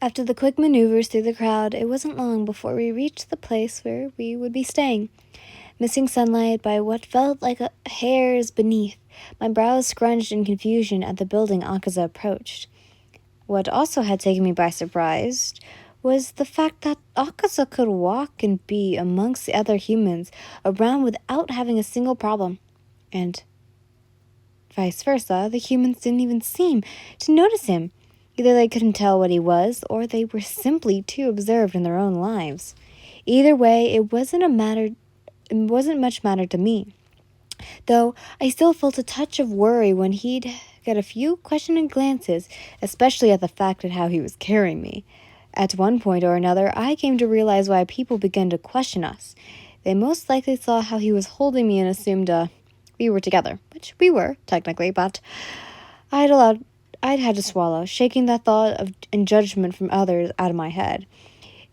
After the quick maneuvers through the crowd, it wasn't long before we reached the place where we would be staying. Missing sunlight by what felt like a hair's beneath, my brows scrunched in confusion at the building Akaza approached. What also had taken me by surprise was the fact that Akaza could walk and be amongst the other humans around without having a single problem. And vice versa, the humans didn't even seem to notice him. Either they couldn't tell what he was, or they were simply too absorbed in their own lives. Either way, it wasn't much matter to me, though I still felt a touch of worry when he'd get a few questioning glances, especially at the fact of how he was carrying me. At one point or another, I came to realize why people began to question us. They most likely saw how he was holding me and assumed we were together, which we were, technically, but I'd had to swallow, shaking that thought and judgment from others out of my head.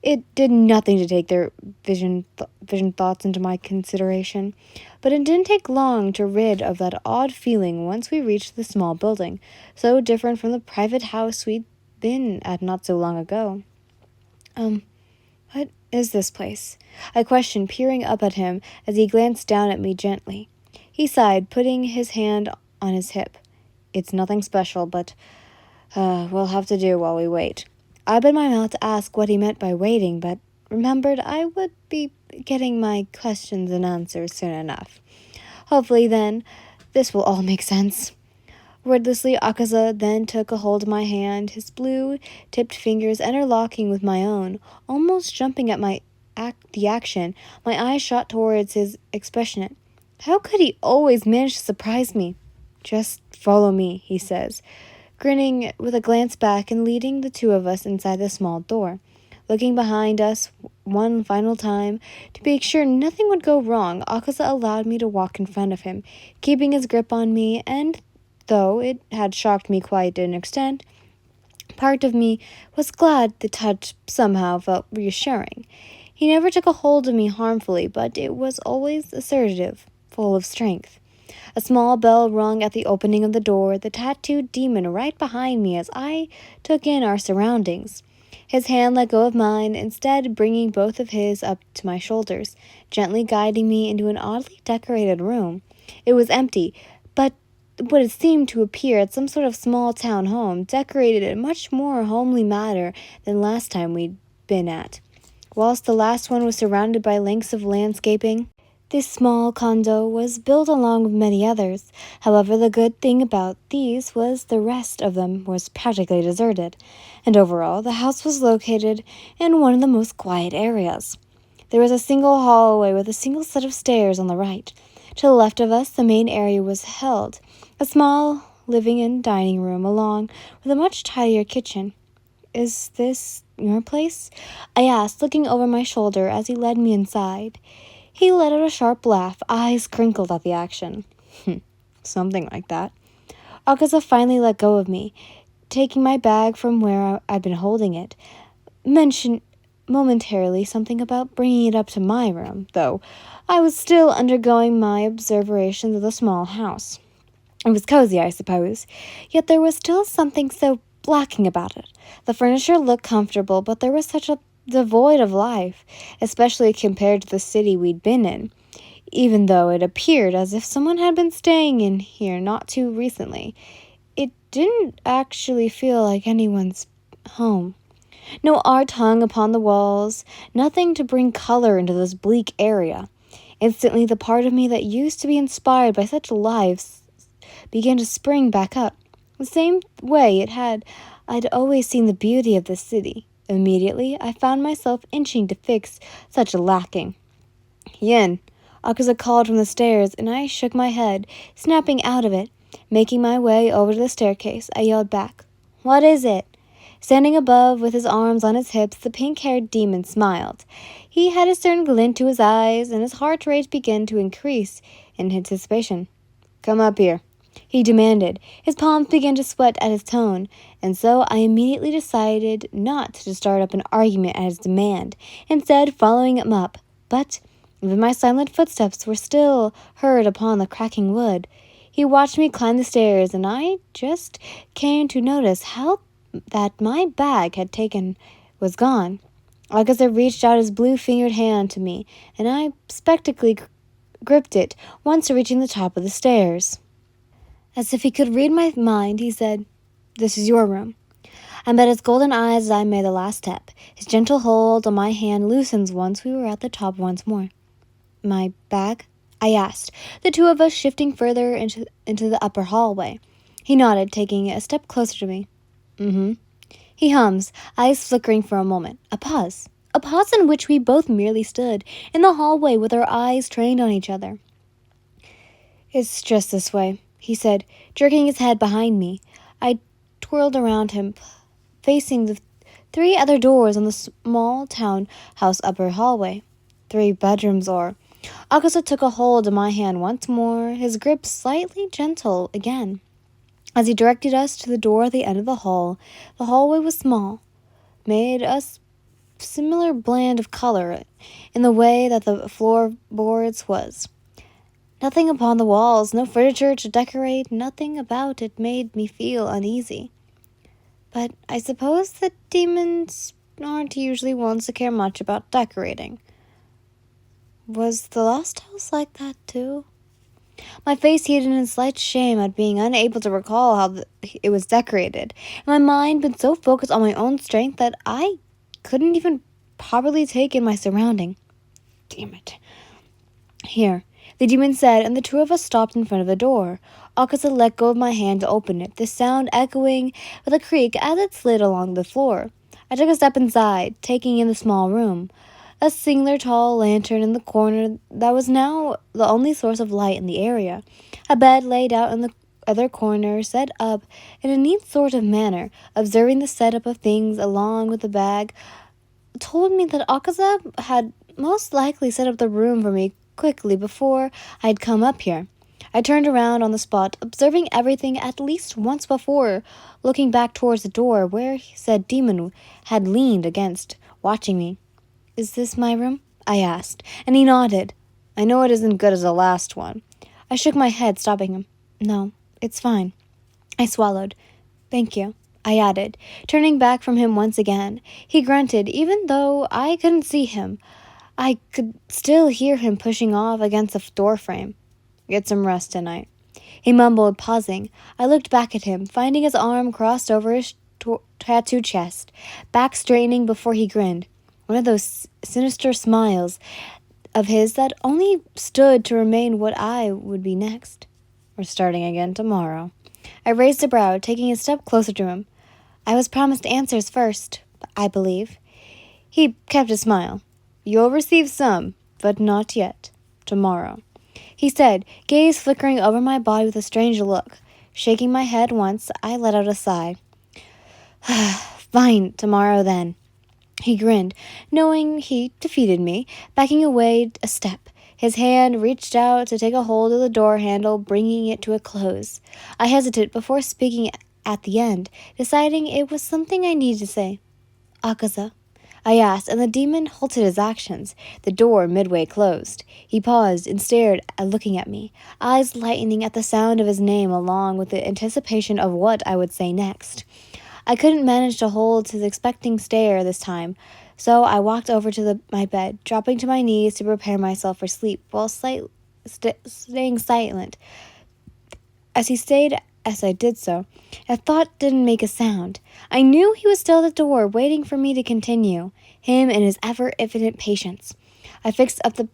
It did nothing to take their vision thoughts into my consideration, but it didn't take long to rid of that odd feeling once we reached the small building, so different from the private house we'd been at not so long ago. What is this place? I questioned, peering up at him as he glanced down at me gently. He sighed, putting his hand on his hip. It's nothing special, but we'll have to do while we wait. I opened my mouth to ask what he meant by waiting, but remembered I would be getting my questions and answers soon enough. Hopefully, then, this will all make sense. Wordlessly, Akaza then took a hold of my hand, his blue-tipped fingers interlocking with my own, almost jumping at the action. My eyes shot towards his expression. How could he always manage to surprise me? Just follow me, he says, grinning with a glance back and leading the two of us inside the small door. Looking behind us one final time to make sure nothing would go wrong, Akaza allowed me to walk in front of him, keeping his grip on me, and though it had shocked me quite to an extent, part of me was glad the touch somehow felt reassuring. He never took a hold of me harmfully, but it was always assertive, full of strength. A small bell rung at the opening of the door, the tattooed demon right behind me as I took in our surroundings. His hand let go of mine, instead bringing both of his up to my shoulders, gently guiding me into an oddly decorated room. It was empty, but what it seemed to appear at some sort of small town home, decorated in a much more homely manner than last time we'd been at. Whilst the last one was surrounded by lengths of landscaping, this small condo was built along with many others. However, the good thing about these was the rest of them was practically deserted, and overall, the house was located in one of the most quiet areas. There was a single hallway with a single set of stairs on the right. To the left of us, the main area was held, a small living and dining room, along with a much tidier kitchen. Is this your place? I asked, looking over my shoulder as he led me inside. He let out a sharp laugh, eyes crinkled at the action. Something like that. Akaza finally let go of me, taking my bag from where I'd been holding it. Mentioned momentarily something about bringing it up to my room, though I was still undergoing my observations of the small house. It was cozy, I suppose, yet there was still something so lacking about it. The furniture looked comfortable, but there was such a devoid of life, especially compared to the city we'd been in, even though it appeared as if someone had been staying in here not too recently. It didn't actually feel like anyone's home. No art hung upon the walls, nothing to bring color into this bleak area. Instantly, the part of me that used to be inspired by such lives began to spring back up, the same way I'd always seen the beauty of the city. Immediately, I found myself inching to fix such a lacking. Yin, Akaza called from the stairs, and I shook my head, snapping out of it. Making my way over to the staircase, I yelled back, "What is it?" Standing above with his arms on his hips, the pink-haired demon smiled. He had a certain glint to his eyes, and his heart rate began to increase in anticipation. "Come up here," he demanded. His palms began to sweat at his tone, and so I immediately decided not to start up an argument at his demand, instead following him up. But even my silent footsteps were still heard upon the cracking wood. He watched me climb the stairs, and I just came to notice how that my bag had taken was gone. Akaza reached out his blue-fingered hand to me, and I spectacly gripped it, once reaching the top of the stairs. As if he could read my mind, he said, "This is your room." I met his golden eyes as I made the last step. His gentle hold on my hand loosened once we were at the top once more. "My bag?" I asked, the two of us shifting further into the upper hallway. He nodded, taking a step closer to me. "Mm-hmm." He hums, eyes flickering for a moment. A pause. A pause in which we both merely stood in the hallway with our eyes trained on each other. "It's just this way," he said, jerking his head behind me. I twirled around him, facing the 3 other doors on the small townhouse upper hallway. 3 bedrooms or... Akaza took a hold of my hand once more, his grip slightly gentle again. As he directed us to the door at the end of the hall, the hallway was small, made a similar blend of color in the way that the floorboards was. Nothing upon the walls, no furniture to decorate, nothing about it made me feel uneasy. But I suppose that demons aren't usually ones to care much about decorating. Was the last house like that too? My face heated in slight shame at being unable to recall how it was decorated, and my mind been so focused on my own strength that I couldn't even properly take in my surrounding. Damn it. "Here," the demon said, and the 2 of us stopped in front of the door. Akaza let go of my hand to open it, the sound echoing with a creak as it slid along the floor. I took a step inside, taking in the small room. A singular tall lantern in the corner that was now the only source of light in the area. A bed laid out in the other corner, set up in a neat sort of manner. Observing the setup of things along with the bag told me that Akaza had most likely set up the room for me quickly before I'd come up here. I turned around on the spot, observing everything at least once before, looking back towards the door where said demon had leaned against, watching me. "Is this my room?" I asked, and he nodded. "I know it isn't good as the last one." I shook my head, stopping him. "No, it's fine." I swallowed. "Thank you," I added, turning back from him once again. He grunted, even though I couldn't see him. I could still hear him pushing off against the door frame. "Get some rest tonight," he mumbled, pausing. I looked back at him, finding his arm crossed over his tattooed chest, back straightening before he grinned. One of those sinister smiles of his that only stood to remain what I would be next. "We're starting again tomorrow." I raised a brow, taking a step closer to him. "I was promised answers first, I believe." He kept his smile. "You'll receive some, but not yet. Tomorrow," he said, gaze flickering over my body with a strange look. Shaking my head once, I let out a sigh. "Fine, tomorrow then." He grinned, knowing he defeated me, backing away a step. His hand reached out to take a hold of the door handle, bringing it to a close. I hesitated before speaking at the end, deciding it was something I needed to say. "Akaza?" I asked, and the demon halted his actions. The door midway closed. He paused and stared, looking at me, eyes lightening at the sound of his name along with the anticipation of what I would say next. I couldn't manage to hold his expecting stare this time, so I walked over to my bed, dropping to my knees to prepare myself for sleep while staying silent. As I did so, a thought didn't make a sound. I knew he was still at the door, waiting for me to continue, him and his ever-infinite patience. I fixed up the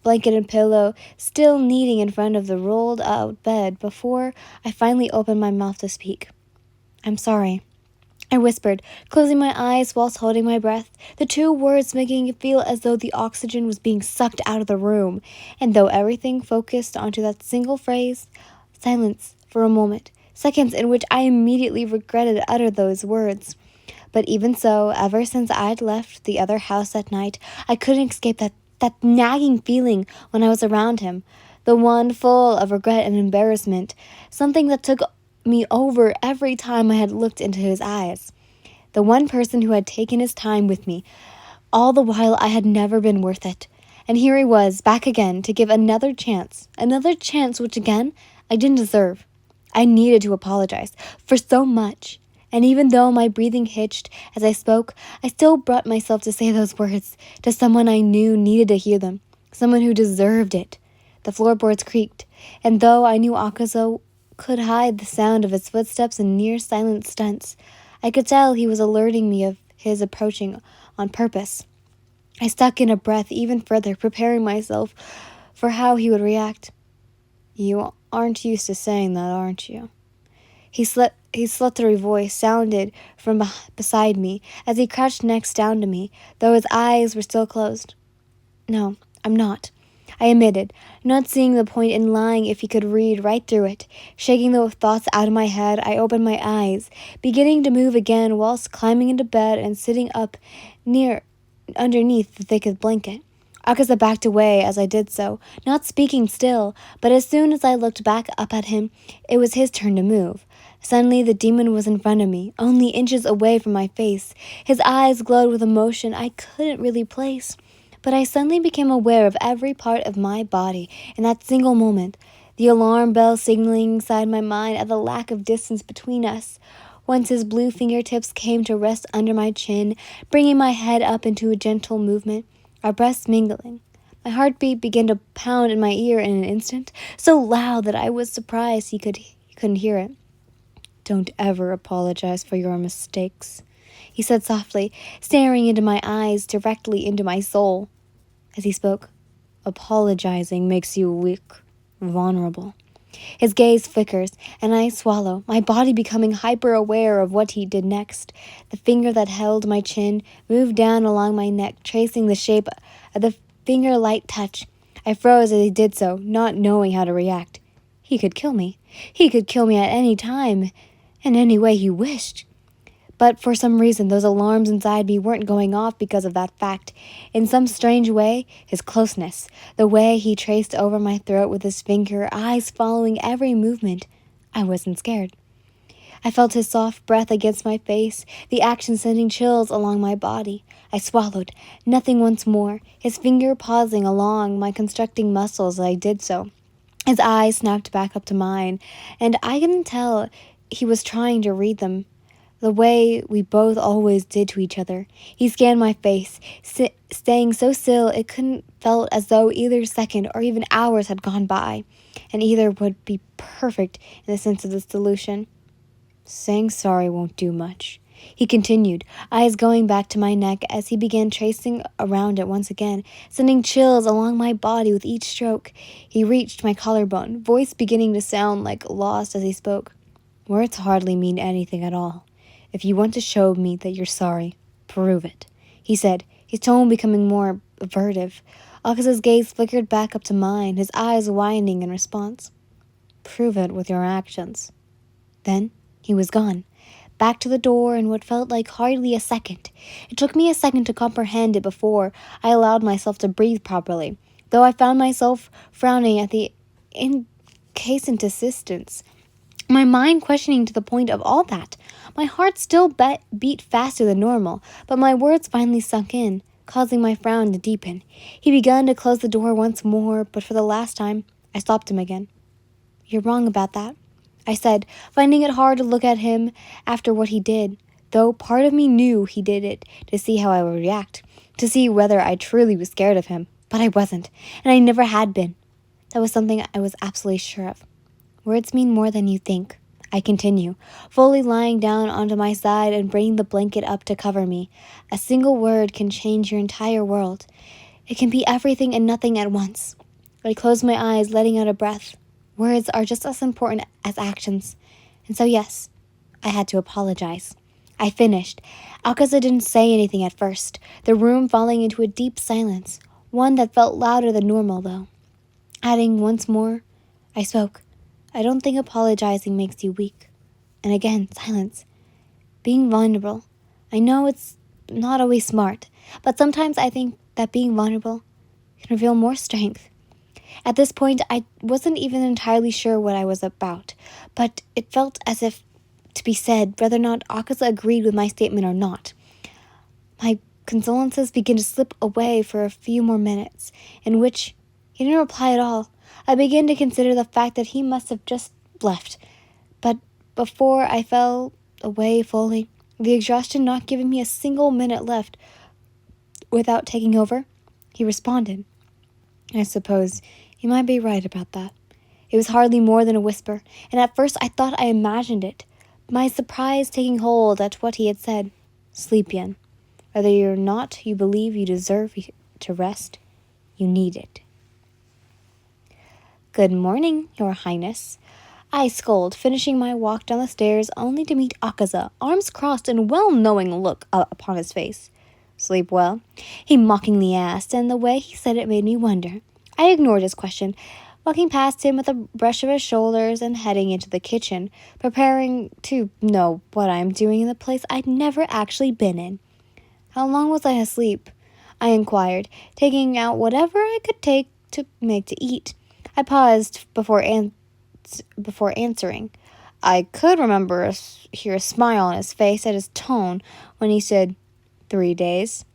blanket and pillow, still kneading in front of the rolled-out bed before I finally opened my mouth to speak. "I'm sorry," I whispered, closing my eyes whilst holding my breath, the 2 words making it feel as though the oxygen was being sucked out of the room, and though everything focused onto that single phrase, silence for a moment, seconds in which I immediately regretted to utter those words. But even so, ever since I'd left the other house that night, I couldn't escape that nagging feeling when I was around him, the one full of regret and embarrassment, something that took me over every time I had looked into his eyes. The one person who had taken his time with me, all the while I had never been worth it. And here he was, back again, to give another chance which again I didn't deserve. I needed to apologize for so much, And even though my breathing hitched as I spoke, I still brought myself to say those words to someone I knew needed to hear them, someone who deserved it. The floorboards creaked, and though I knew Akaza could hide the sound of his footsteps in near silent stunts, I could tell he was alerting me of his approaching on purpose. I stuck in a breath even further, preparing myself for how he would react. "You aren't used to saying that, aren't you?" His sluttery voice sounded from beside me as he crouched next down to me, though his eyes were still closed. "No, I'm not," I admitted, not seeing the point in lying if he could read right through it. Shaking the thoughts out of my head, I opened my eyes, beginning to move again whilst climbing into bed and sitting up near underneath the thickest blanket. Akaza backed away as I did so, not speaking still, but as soon as I looked back up at him, it was his turn to move. Suddenly the demon was in front of me, only inches away from my face. His eyes glowed with emotion I couldn't really place, but I suddenly became aware of every part of my body in that single moment, the alarm bell signaling inside my mind at the lack of distance between us. Once his blue fingertips came to rest under my chin, bringing my head up into a gentle movement, our breaths mingling. My heartbeat began to pound in my ear in an instant, so loud that I was surprised he couldn't hear it. "Don't ever apologize for your mistakes," he said softly, staring into my eyes, directly into my soul. As he spoke, "Apologizing makes you weak, vulnerable." His gaze flickers, and I swallow, my body becoming hyper-aware of what he did next. The finger that held my chin moved down along my neck, tracing the shape of the finger light touch. I froze as he did so, not knowing how to react. He could kill me. He could kill me at any time, in any way he wished. But for some reason, those alarms inside me weren't going off because of that fact. In some strange way, his closeness, the way he traced over my throat with his finger, eyes following every movement, I wasn't scared. I felt his soft breath against my face, the action sending chills along my body. I swallowed, nothing once more, his finger pausing along my constricting muscles as I did so. His eyes snapped back up to mine, and I couldn't tell he was trying to read them the way we both always did to each other. He scanned my face, staying so still it couldn't felt as though either second or even hours had gone by, and either would be perfect in the sense of this solution. "Saying sorry won't do much," he continued, eyes going back to my neck as he began tracing around it once again, sending chills along my body with each stroke. He reached my collarbone, voice beginning to sound like lost as he spoke. "Words hardly mean anything at all. If you want to show me that you're sorry, prove it," he said, his tone becoming more avertive. Akaza's gaze flickered back up to mine, his eyes widening in response. "Prove it with your actions." Then he was gone, back to the door in what felt like hardly a second. It took me a second to comprehend it before I allowed myself to breathe properly, though I found myself frowning at the incessant assistance. My mind questioning to the point of all that. My heart still beat faster than normal, but my words finally sunk in, causing my frown to deepen. He began to close the door once more, but for the last time, I stopped him again. "You're wrong about that," I said, finding it hard to look at him after what he did, though part of me knew he did it to see how I would react, to see whether I truly was scared of him. But I wasn't, and I never had been. That was something I was absolutely sure of. "Words mean more than you think," I continue, fully lying down onto my side and bringing the blanket up to cover me. "A single word can change your entire world. It can be everything and nothing at once." I closed my eyes, letting out a breath. Words are just as important as actions. And so yes, I had to apologize. I finished. Akaza didn't say anything at first, the room falling into a deep silence, one that felt louder than normal, though. Adding once more, I spoke. "I don't think apologizing makes you weak." And again, silence. "Being vulnerable. I know it's not always smart, but sometimes I think that being vulnerable can reveal more strength." At this point, I wasn't even entirely sure what I was about, but it felt as if to be said whether or not Akaza agreed with my statement or not. My condolences began to slip away for a few more minutes, in which he didn't reply at all. I began to consider the fact that he must have just left, but before I fell away fully, the exhaustion not giving me a single minute left without taking over, he responded, "I suppose you might be right about that." It was hardly more than a whisper, and at first I thought I imagined it, my surprise taking hold at what he had said. "Sleep, Yen. Whether or not you believe you deserve to rest, you need it." "Good morning, Your Highness," I scolded, finishing my walk down the stairs only to meet Akaza, arms crossed and a well-knowing look upon his face. "Sleep well?" he mockingly asked, and the way he said it made me wonder. I ignored his question, walking past him with a brush of his shoulders and heading into the kitchen, preparing to know what I am doing in the place I'd never actually been in. "How long was I asleep?" I inquired, taking out whatever I could take to make to eat. I paused before answering. I could hear a smile on his face at his tone when he said, 3 days.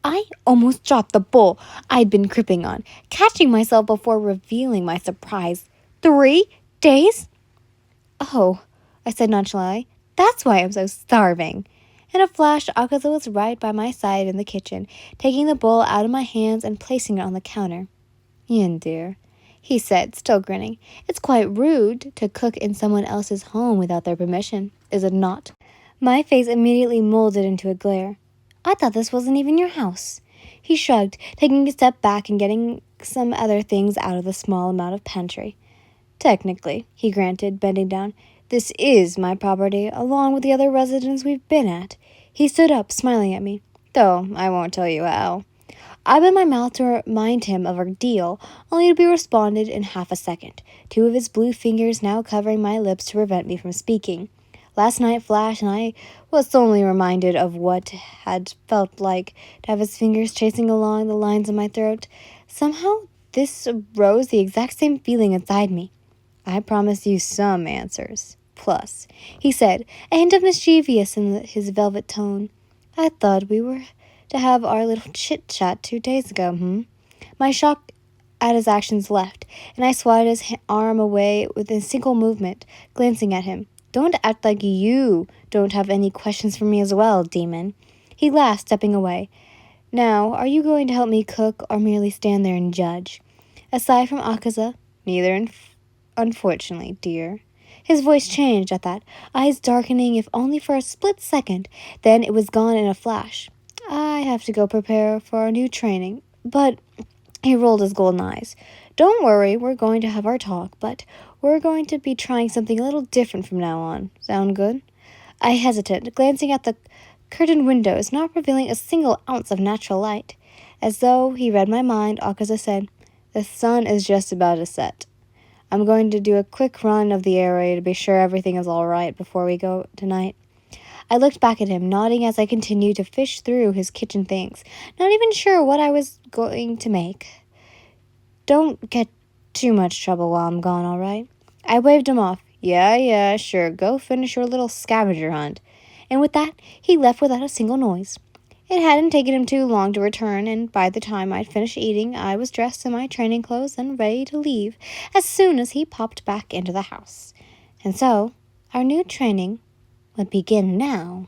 I almost dropped the bowl I'd been cripping on, catching myself before revealing my surprise. 3 days? "Oh," I said nonchalantly, "that's why I'm so starving." In a flash, Akaza was right by my side in the kitchen, taking the bowl out of my hands and placing it on the counter. "Yin, dear," he said, still grinning, "it's quite rude to cook in someone else's home without their permission, is it not?" My face immediately molded into a glare. "I thought this wasn't even your house." He shrugged, taking a step back and getting some other things out of the small amount of pantry. "Technically," he granted, bending down, "this is my property, along with the other residents we've been at." He stood up, smiling at me, "Though I won't tell you how." I opened my mouth to remind him of our deal, only to be responded in half a second, 2 of his blue fingers now covering my lips to prevent me from speaking. Last night flashed, and I was only reminded of what had felt like to have his fingers chasing along the lines of my throat. Somehow, this arose the exact same feeling inside me. "I promise you some answers. Plus," he said, a hint of mischievous in his velvet tone, "I thought we were to have our little chit-chat 2 days ago, My shock at his actions left, and I swatted his arm away with a single movement, glancing at him. "Don't act like you don't have any questions for me as well, demon." He laughed, stepping away. "Now, are you going to help me cook or merely stand there and judge?" Aside from Akaza, neither, unfortunately, dear. His voice changed at that, eyes darkening if only for a split second, then it was gone in a flash. "I have to go prepare for our new training, but," he rolled his golden eyes, "don't worry, we're going to have our talk, but we're going to be trying something a little different from now on. Sound good?" I hesitated, glancing at the curtained windows, not revealing a single ounce of natural light. As though he read my mind, Akaza said, "The sun is just about to set. I'm going to do a quick run of the area to be sure everything is all right before we go tonight." I looked back at him, nodding as I continued to fish through his kitchen things, not even sure what I was going to make. "Don't get too much trouble while I'm gone, all right?" I waved him off. Yeah, sure, go finish your little scavenger hunt." And with that, he left without a single noise. It hadn't taken him too long to return, and by the time I'd finished eating, I was dressed in my training clothes and ready to leave as soon as he popped back into the house. And so, our new training would begin now.